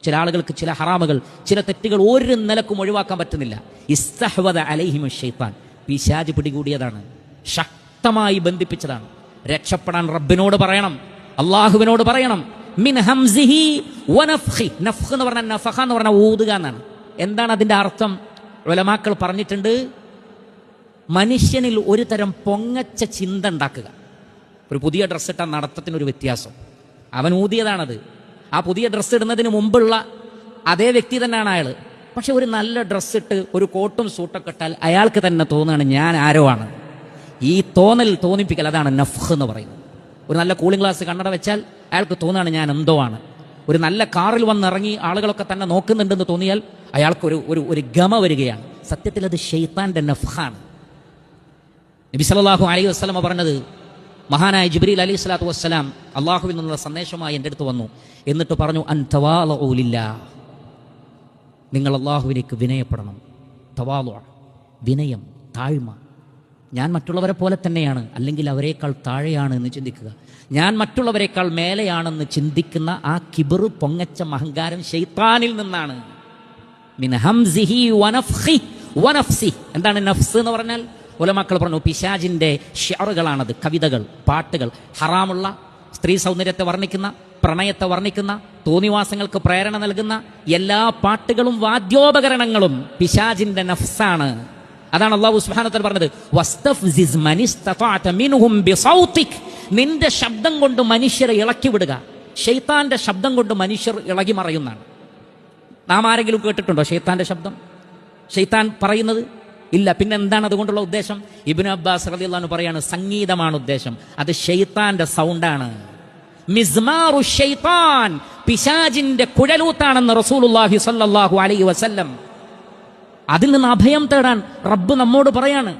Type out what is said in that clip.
ചില ആളുകൾക്ക് ചില ഹറാമുകൾ, ചില തെറ്റുകൾ ഒരു നിലക്കും ഒഴിവാക്കാൻ പറ്റുന്നില്ല. ഇസ്തഹ്വദ അലൈഹിമു ശൈത്താൻ, പിശാച് പിടികൂടിയതാണ്, ശക്തമായി ബന്ധിപ്പിച്ചതാണ്. രക്ഷപ്പെടാൻ റബ്ബിനോട് പറയണം, അള്ളാഹുവിനോട് പറയണം. മിൻ ഹംസിഹി വനഫ്ഖി, നഫ്ഖ് എന്ന് പറഞ്ഞാൽ നഫഖ എന്ന് പറഞ്ഞാൽ ഊതുക എന്നാണ്. എന്താണ് അതിന്റെ അർത്ഥം? ഉലമാക്കൾ പറഞ്ഞിട്ടുണ്ട്, മനുഷ്യനിൽ ഒരു തരം പൊങ്ങച്ച ചിന്ത ഉണ്ടാക്കുക. ഒരു പുതിയ ഡ്രസ്സ് ഇട്ടാൽ നടത്തത്തിനൊരു വ്യത്യാസം, അവൻ ഊതിയതാണത്. ആ പുതിയ ഡ്രസ്സ് ഇടുന്നതിന് മുമ്പുള്ള അതേ വ്യക്തി തന്നെയാണ് അയാൾ. പക്ഷെ ഒരു നല്ല ഡ്രസ്സ് ഇട്ട് ഒരു കോട്ടും സൂട്ടൊക്കെ ഇട്ടാൽ അയാൾക്ക് തന്നെ തോന്നുകയാണ് ഞാൻ ആരോ ആണ്. ഈ തോന്നിപ്പിക്കൽ, അതാണ് നഫ്ഖ് എന്ന് പറയുന്നത്. ഒരു നല്ല കൂളിംഗ് ഗ്ലാസ് കണ്ണട വെച്ചാൽ അയാൾക്ക് തോന്നുകയാണ് ഞാൻ എന്തോ ആണ്. ഒരു നല്ല കാറിൽ വന്നിറങ്ങി ആളുകളൊക്കെ തന്നെ നോക്കുന്നുണ്ടെന്ന് തോന്നിയാൽ അയാൾക്ക് ഒരു ഗമ വരികയാണ്. സത്യത്തിൽ അത് ശൈത്താന്റെ നഫ്ഖാണ്. നബി സല്ലല്ലാഹു അലൈഹി വസല്ലം പറഞ്ഞത്, മഹാനായ ജിബ്രീൽ അലൈഹി സ്വലാത്തു വസ്സലാം അള്ളാഹുവിൽ നിന്നുള്ള സന്ദേശമായി എൻ്റെ അടുത്ത് വന്നു. എന്നിട്ട് പറഞ്ഞു, അൻ തവാലഉ ലില്ലാഹ്, നിങ്ങൾ അള്ളാഹുവിലേക്ക് വിനയപ്പെടണം. തവാലു, വിനയം, താഴ്മ. ഞാൻ മറ്റുള്ളവരെ പോലെ തന്നെയാണ്, അല്ലെങ്കിൽ അവരെക്കാൾ താഴെയാണ് എന്ന് ചിന്തിക്കുക. ഞാൻ മറ്റുള്ളവരെക്കാൾ മേലെയാണെന്ന് ചിന്തിക്കുന്ന ആ കിബർ, പൊങ്ങച്ചം, അഹങ്കാരം ശൈത്താനിൽ നിന്നാണ്. മിൻ ഹംസിഹി വനഫ്ഖി വനഫ്സി. എന്താണ് നഫ്സ് എന്ന് പറഞ്ഞാൽ? ഉലമാക്കൾ പറഞ്ഞു, പിശാചിന്റെ ഷിഅറുകളാണത്, കവിതകൾ, പാട്ടുകൾ, ഹറാമുള്ള സ്ത്രീ സൗന്ദര്യത്തെ വർണ്ണിക്കുന്ന, പ്രണയത്തെ വർണ്ണിക്കുന്ന, തോന്നിവാസങ്ങൾക്ക് പ്രേരണ നൽകുന്ന എല്ലാ പാട്ടുകളും വാദ്യോപകരണങ്ങളും പിശാചിന്റെ നഫ്സാണ്. അതാണ് അല്ലാഹു സുബ്ഹാനഹു വ തആല പറഞ്ഞത്, വസ്തഫ്സിസ് മനിസ്തതഅത മിൻഹും ബിസൗതിക്. നിന്റെ ശബ്ദം കൊണ്ട് മനുഷ്യരെ ഇളക്കി വിടുക. ശൈത്താന്റെ ശബ്ദം കൊണ്ട് മനുഷ്യർ ഇളകി മറയുന്നതാണ്. നാം ആരെങ്കിലും കേട്ടിട്ടുണ്ടോ ശൈത്താന്റെ ശബ്ദം? ശൈത്താൻ പറയുന്നത് ഇല്ല. പിന്നെ എന്താണ് അതുകൊണ്ടുള്ള ഉദ്ദേശം? ഇബ്നു അബ്ബാസ് റളിയല്ലാഹു അൻഹു പറയാണ്, സംഗീതമാണ് ഉദ്ദേശം. അത് ശൈത്താന്റെ സൗണ്ടാണ്. മിസ്മാറു ശൈത്താൻ, പിശാചിന്റെ കുഴലൂത്താണെന്ന് റസൂലുള്ളാഹി സ്വല്ലല്ലാഹു അലൈഹി വസല്ലം. അതിൽ നിന്ന് അഭയം തേടാൻ റബ്ബ് നമ്മോട് പറയാണ്.